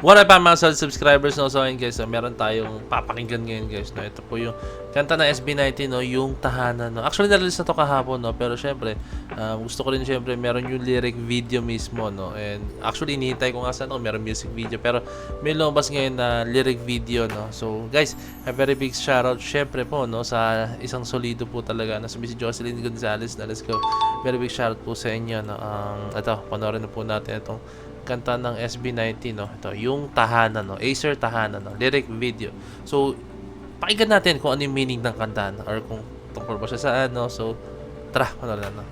What up mga solid subscribers, no? So ayun guys, meron tayong papakinggan ngayon guys, no? Ito po yung kanta ng SB19, no? Yung Tahanan, no? Actually na-release na to kahapon, no? Pero syempre, gusto ko rin syempre meron yung lyric video mismo, no? And actually inihintay ko nga sana kung meron music video, pero may lumabas ngayon na lyric video, no? So guys, a very big shoutout syempre po, no? Sa isang solido po talaga, no? Si Miss Jocelyn Gonzalez, na let's go. Very big shoutout po sa inyo, no? Ito, panoorin na po natin itong kanta ng SB19, no? Ito, yung Tahanan, no? Acer Tahanan, no? Lyric video. So, pakinggan natin kung ano yung meaning ng kanta, no? Or kung tungkol ba siya saan, no? So, tara, panoorin na, no?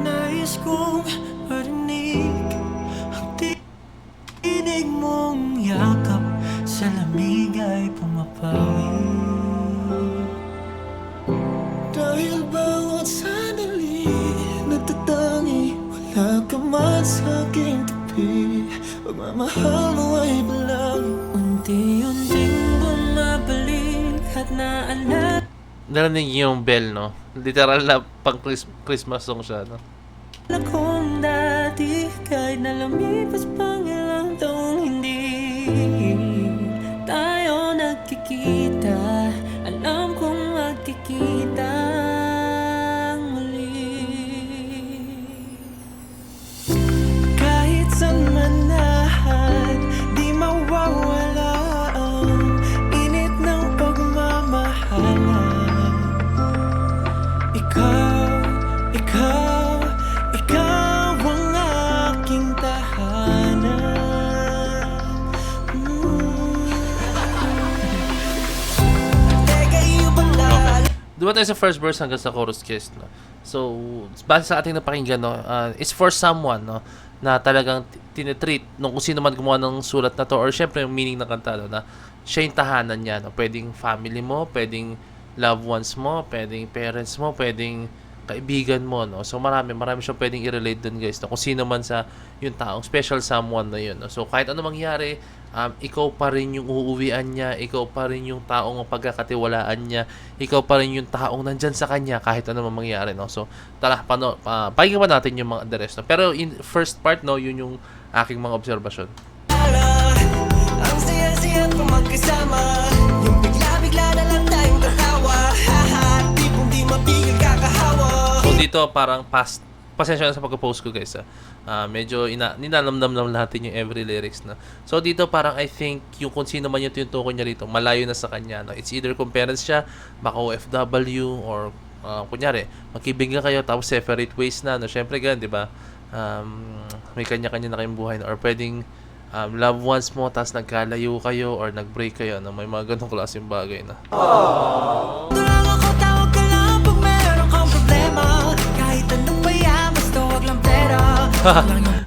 Nais kong marinig ang tinig mong yakap, sa lamig ay pumapawi. Dahil bawat sandali natatangi, wala ka man sa aking tabi. Pagmamahal mo ay palagi unti-unting bumabalik at naalala. Narinig yung bell, no? Literal na pang Christmas song siya, no? Kung dati kahit na lumipas pang ilang taong hindi tayo nagkikita, alam kong magkikita muli. Kahit saan man lahat, di mawawala ang init ng pagmamahalan. Ikaw ang aking tahanan. Teka, iyo pala. Diba tayo sa first verse hanggang sa chorus guys, no? So, base sa ating napakinggan, no? It's for someone, no? Na talagang tinitreat nung kung sino man gumawa ng sulat na to, or syempre yung meaning ng kanta, no? Na siya yung tahanan niya, no? Pwedeng family mo, pwedeng loved ones mo, pwedeng parents mo, pwedeng kaibigan mo, no? So marami siya pwedeng i-relate dun guys, no? Kung sino man sa yung taong special someone na yun, no? So kahit ano mangyari, ikaw pa rin yung uuwian niya, ikaw pa rin yung taong pagkakatiwalaan niya, ikaw pa rin yung taong nandyan sa kanya kahit ano man mangyari, no? So tara, pakinggan pa natin yung mga the rest, no? Pero in first part, no, yun yung aking mga obserbasyon. Ang saya-saya kung magkasama, yung bigla-bigla na lang tayong tatawa. Haha, tipong di mapigil kakahawa. So dito parang pasensya na sa pagpo-post ko guys, medyo ninalamdam natin yung every lyrics na. So dito parang I think yung kung sino man yung tinutukoy niya dito, malayo na sa kanya, no? It's either kung parents siya, baka OFW, or kunyari magkaibigan kayo tapos separate ways na, no? Syempre ganun, di ba? May kanya-kanya na kayong buhay, no? Or pwedeng loved ones mo tapos nagkalayo kayo or nag-break kayo, no? May mga ganung klaseng bagay na. Tulungan ako, tawag ka lang pag meron kang problema. Kahit ano pa yan, basta wag lang pera.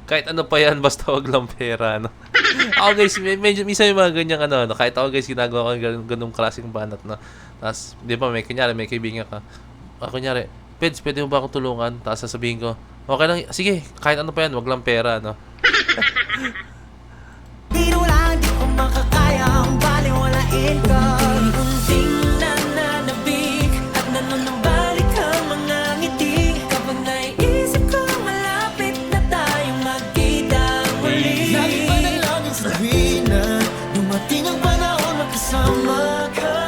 Kahit ano pa yan, basta wag lang pera, no? Ako guys, medyo minsan yung mga ganyang ano, no? Kahit ako guys, ginagawa ko ganung klaseng banat, no? Tapos, di ba, may kaibigan ka. Kunyari, Peds, pwede mo ba akong tulungan? Tapos sasabihin ko, okay lang, sige, kahit ano pa yan, wag lang pera, no? Biro lang, di ko makakaya ang baliwalain ka. Unting nananabik at nanunumbalik ang mga ngiti. Kapag naiisip ko, malapit na tayong magkita muli. Lagi pa na laging sabihin na dumating ang panahon magkasama ka.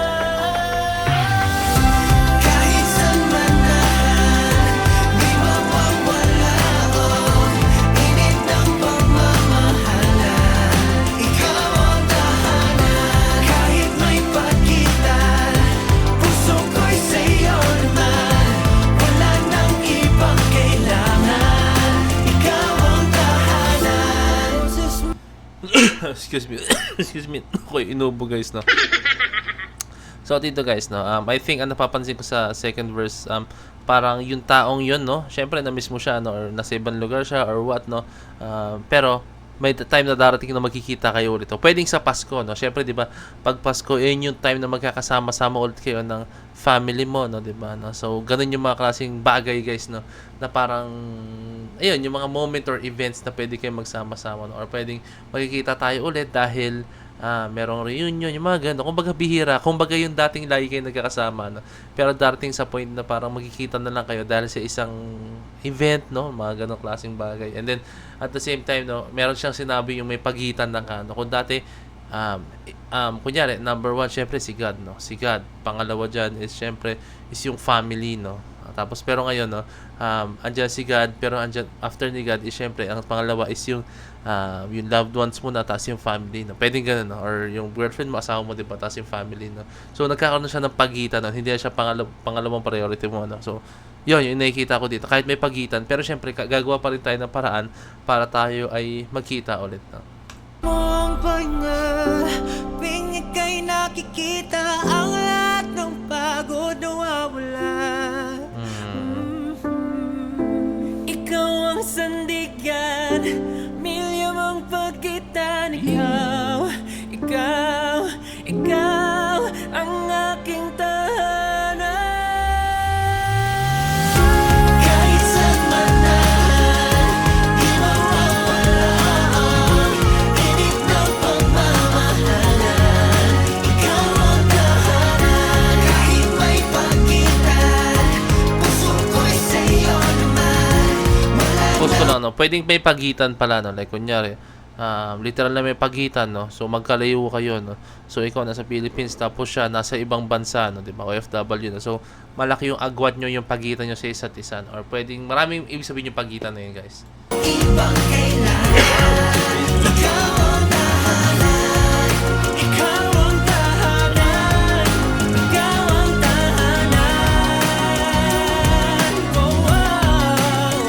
Kahit saan man nahan, di mawawala ang init ng pagmamahalan. Ikaw ang tahanan, kahit may pagitan, puso ko'y sa'yo naman. Wala nang ibang kailangan, ikaw ang tahanan. Excuse me. Excuse me. Okay, inubo guys, no? So dito guys, no, I think ang napapansin ko sa second verse, parang yung taong yun, no, syempre na-miss mo siya, no, or nasa ibang lugar siya or what, no, pero may time na darating na magkikita kayo ulit. O pwedeng sa Pasko, no? Syempre, 'di ba? Pag Pasko, yun yung time na magkakasama-sama ulit kayo ng family mo, no, 'di ba? No? So, ganun yung mga klaseng bagay, guys, no, na parang ayun, yung mga moment or events na pwede kayo magsama-sama, no? Or pwedeng magkikita tayo ulit dahil merong reunion, yung mga ganun. Kumbaga bihira, kumbaga yung dating lagi kayo nagkakasama, no? Pero darating sa point na parang magkikita na lang kayo dahil sa isang event, no? Mga ganong klaseng bagay. And then, at the same time, no, meron siyang sinabi yung may pagitan ng ano. Kung dati, kunyari, number one, syempre si God, no? Si God. Pangalawa dyan is, syempre, is yung family, no? Tapos, pero ngayon, no, andyan si God, pero andyan, after ni God, is syempre, ang pangalawa is yung loved ones mo na, tapos yung family, no? Pwedeng ganun, no? Or yung girlfriend mo, asawa mo, diba? Tapos yung family, no? So, nagkakaroon na siya ng pagitan, no? Hindi na siya pangalawang priority mo, no? So, yun, yung nakikita ko dito. Kahit may pagitan, pero syempre, gagawa pa rin tayo ng paraan para tayo ay magkita ulit, no? Mong pahinga, tuwing ika'y nakikita, ang lahat ng pagod nawawala. Ikaw ang sandigan, milya mong pagkitan. Ikaw ang aking tahanan. Kahit saan man na, di mawawala ang init ng pagmamahalan. Ikaw ang tahanan, kahit may pagitan, puso ko'y sa'yo naman. Post ko lang, no? Pwedeng may pagitan pala, no? Like, kunyari, literal na may pagitan, no? So, magkalayo kayo, no? So, ikaw nasa Philippines, tapos siya nasa ibang bansa, no? Diba? OFW, no? So, malaki yung agwat nyo, yung pagitan nyo sa isa't isa, no? Or pwedeng, maraming ibig sabihin yung pagitan na yun, guys. Ibang kailangan, ikaw ang tahanan. Ikaw ang tahanan. Ikaw ang tahanan. Oh, oh.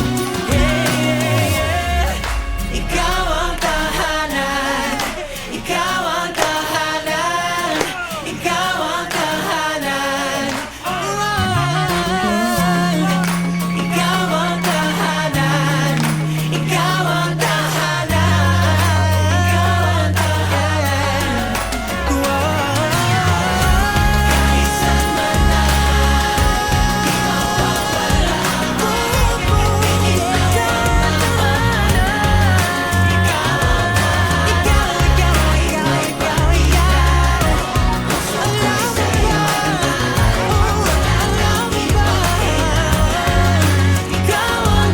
Yeah. Ikaw ang tahanan. Ikaw ang tahanan. Ikaw ang tahanan. Ikaw ang tahanan. Ikaw ang tahanan. Ikaw ang tahanan. Kahit saan man na, di mawawala ang init ng pagmamahalan. Ikaw ang tahanan. Puso ko'y sa'yo naman. Walang iba. Ikaw ang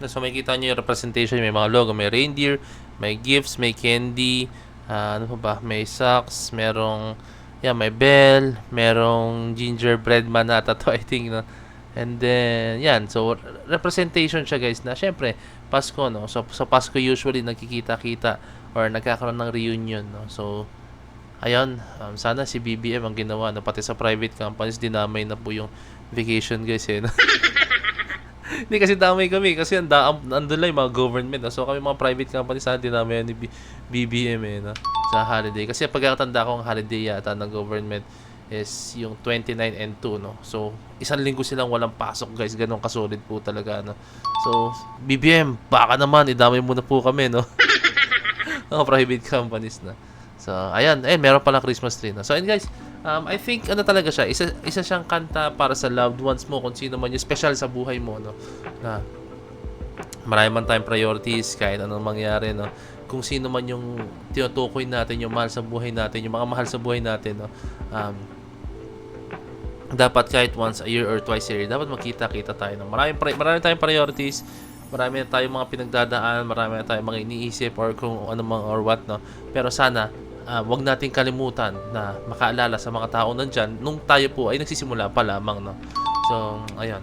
So, makikita nyo yung representation, may mga logo, may reindeer, may gifts, may candy, ano pa ba, may socks, merong, may bell, merong gingerbread man ata to, I think, no? And then, so, representation siya, guys, na, syempre, Pasko, no? So, sa Pasko, usually, nagkikita-kita, or nagkakaroon ng reunion, no? So, ayun, sana si BBM ang ginawa, no? Pati sa private companies, dinamay na po yung vacation, guys, no? Hindi kasi damay kami kasi andun lang yung mga government, no? So kami mga private company sana dinamay ni BBM, no? Sa holiday. Kasi pagkakatanda ko ang holiday yata ng government is yung 29 and 2, no? So isang linggo silang walang pasok, guys. Ganun kasolid po talaga, no? So BBM, baka naman idamay mo na po kami, no? Mga private companies na. So ayan, meron palang Christmas tree, no? So and guys, I think ano talaga siya, isa siyang kanta para sa loved ones mo, kung sino man yung special sa buhay mo, no? Na marami man tayong priorities kahit anong mangyari, no? Kung sino man yung tinutukoy natin, yung mahal sa buhay natin, yung mga mahal sa buhay natin, no? Dapat kahit once a year or twice a year, dapat magkita-kita tayo, no? Marami tayong priorities, marami na tayong mga pinagdadaan, marami na tayong mga iniisip or kung ano mang or what, no? Pero sana wag nating kalimutan na makaalala sa mga tao nandyan nung tayo po ay nagsisimula pa lamang, no? So, ayun.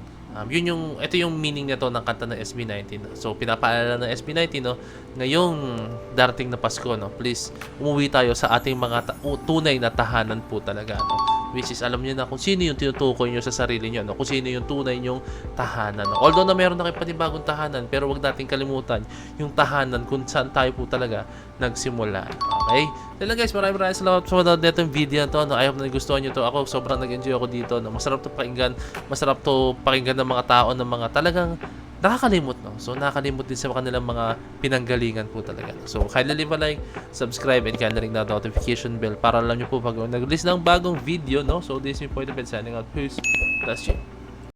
Ito yung meaning nito ng kanta ng SB19. No? So, pinapaalala ng SB19, no? Ngayong darating na Pasko, no? Please, umuwi tayo sa ating mga tunay na tahanan po talaga, no? which is alam niyo na kung sino yung tinutukoy niyo sa sarili niyo, no? Kung sino yung tunay niyong tahanan. No? Although na meron na kayo panibagong tahanan, pero wag nating kalimutan yung tahanan kung saan tayo po talaga nagsimula. Okay? So lang guys, maraming salamat sa manood netong video na to. No? I hope na nagustuhan niyo to. Ako sobrang nag-enjoy ako dito. No? Masarap to pakinggan. Masarap to pakinggan ng mga tao ng mga talagang nakakalimot, no? So, nakakalimot din sa kanilang mga pinanggalingan po talaga. So, kindly leave a like, subscribe, and kindly ring the notification bell para alam nyo po pag nag-release ng bagong video, no? So, this is my point of signing out. Peace. That's it.